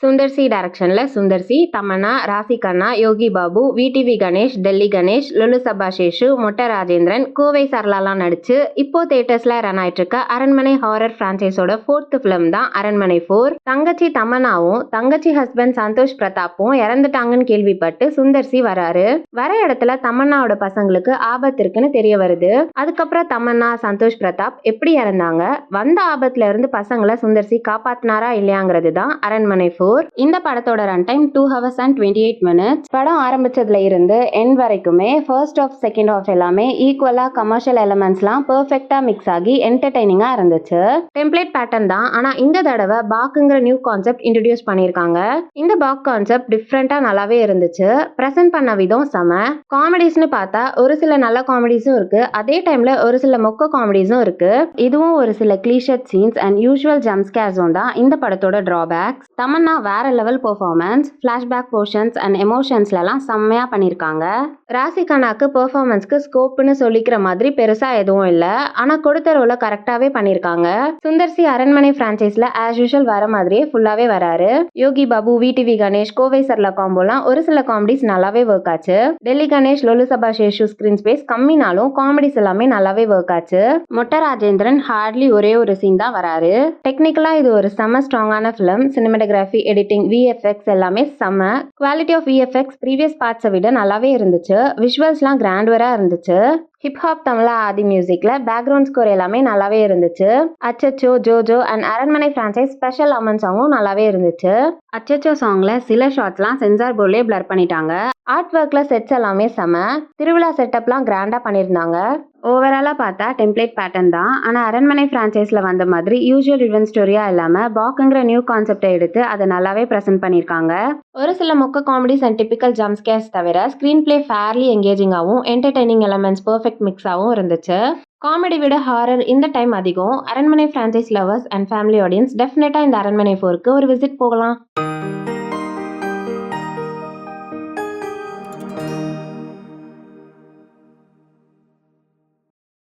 Sundar C டைரக்ஷன்ல Sundar C, Tamannaah, ராசி கண்ணா, Yogi Babu, VTV Ganesh, Delhi Ganesh, Lulu சபா சேஷு, மொட்டை ராஜேந்திரன், கோவை சரளாலாம் நடிச்சு இப்போ தியேட்டர்ஸ்ல ரன் ஆயிட்டு இருக்க அரண்மனை ஹாரர் பிரான்ச்சைஸோட 4th ஃபிலிம் தான் அரண்மனை 4. தங்கச்சி தமன்னாவும் தங்கச்சி ஹஸ்பண்ட் சந்தோஷ் பிரதாப்பும் இறந்துட்டாங்கன்னு கேள்விப்பட்டு சுந்தர் சி வராரு. வர இடத்துல தமன்னாவோட பசங்களுக்கு ஆபத்து இருக்குன்னு தெரிய வருது. அதுக்கப்புறம் தமன்னா, சந்தோஷ் பிரதாப் எப்படி இறந்தாங்க, வந்த ஆபத்துல இருந்து பசங்களை சுந்தர் சி காப்பாத்தினாரா இல்லையாங்கிறது தான் அரண்மனை 4. இந்த படத்தோட run time 2 hours and 28 minutes. படம் ஆரம்பிச்சதுல இருந்து எண்ட் வரைக்குமே ஃபர்ஸ்ட் ஆஃப் செகண்ட் ஆஃப் எல்லாமே ஈக்குவலா கமர்ஷியல் எலிமெண்ட்ஸ்லாம் பெர்ஃபெக்ட்டா மிக்ஸ் ஆகி என்டர்டைனிங்கா இருந்துச்சு. டெம்ப்ளேட் பேட்டர்ன் தான், ஆனா இந்த தடவை பாக்குங்கிற நியூ கான்செப்ட் இன்ட்ரடியூஸ் பண்ணிருக்காங்க. இந்த பாக் கான்செப்ட் டிஃப்ரெண்டா நல்லாவே இருந்துச்சு. பிரசன்ட் பண்ண விதம் செம. காமெடிஸ்னு பார்த்தா ஒரு சில நல்ல காமெடிஸும் இருக்கு, அதே டைம்ல ஒரு சில மொக்க காமெடிஸும் இருக்கு. இதுவும் ஒரு சில clichéd scenes and usual jump ஸ்கேர்ஸும் தான் இந்த படத்தோட டிராபேக்ஸ். தமன்னா வேற level performance, flashback portions and எமோஷன்ஸ்லாம் செம்மையா பண்ணிருக்காங்க. ராசி கண்ணாக்கு பெர்ஃபார்மன்ஸ்க்கு ஸ்கோப்னு சொல்லிக்கிற மாதிரி பெருசா எதுவும் இல்ல, ஆனா கொடுத்த ரோல கரெக்டாவே பண்ணிருக்காங்க. சுந்தர் சி அரண்மனை பிரான்ச்சைஸ்ல ஆஸ் யூஷுவல் வர மாதிரியே ஃபுல்லாவே வராரு. யோகி பாபு, விடிவி கணேஷ், கோவை சரளா காம்போலாம் ஒரு சில காமெடிஸ் நல்லாவே ஒர்க் ஆச்சு. டெல்லி கணேஷ், லொலு சபா சேஷு ஸ்கிரீன் ஸ்பேஸ் கம்மினாலும் காமெடிஸ் எல்லாமே நல்லாவே ஒர்க் ஆச்சு. மொட்டை ராஜேந்திரன் ஹார்ட்லி ஒரே ஒரு சீன் தான் வராரு. டெக்னிக்கலா இது ஒரு செம ஸ்ட்ராங்கான ஃபிலிம். சினிமாட்டோகிராஃபி, எடிட்டிங், விஎஃப்எக்ஸ் எல்லாமே செம. குவாலிட்டி ஆஃப் விஎஃப்எக்ஸ் ப்ரீவியஸ் பார்ட்ஸை விட நல்லாவே இருந்துச்சு. விஷுவல்ஸ்லாம் கிராண்டுவரா இருந்துச்சு. ஹிப்ஹாப் தமிழா ஆதி மியூசிக்ல பேக்ரவுண்ட் ஸ்கோர் எல்லாமே நல்லாவே இருந்துச்சு. அச்சச்சோ, ஜோஜோ அண்ட் அரண்மனை பிரான்சைஸ் ஸ்பெஷல் அமன் சாங்கும் நல்லாவே இருந்துச்சு. அச்சச்சோ சாங்ல சில ஷாட்ஸ்லாம் சென்சார் போர்ட்லயே பிளர் பண்ணிட்டாங்க. ஆர்ட் ஒர்க்ல செட்ஸ் எல்லாமே செம. திருவிழா செட்டப்லாம் கிராண்டா பண்ணியிருந்தாங்க. ஓவராலா பார்த்தா டெம்ப்ளேட் பேட்டர்ன் தான், ஆனா அரண்மனை பிரான்ச்சைஸ்ல வந்த மாதிரி யூசுவல் ரிவென் ஸ்டோரியா இல்லாம பாக்குங்கிற நியூ கான்செப்டை எடுத்து அதை நல்லாவே பிரசன்ட் பண்ணிருக்காங்க. ஒரு சில மொக்க comedies and typical jump scares தவிர ஸ்கிரீன் பிளே ஃபேர்லி எங்கேஜிங்காகவும் என்டர்டைனிங் எலமெண்ட்ஸ் பெர்ஃபெக்ட் மிக்ஸாகவும் இருந்துச்சு. காமெடி விட ஹாரர் இந்த டைம் அதிகம். Aranmanai franchise lovers and family audience definitely இந்த அரண்மனை 4க்கு ஒரு விசிட் போகலாம்.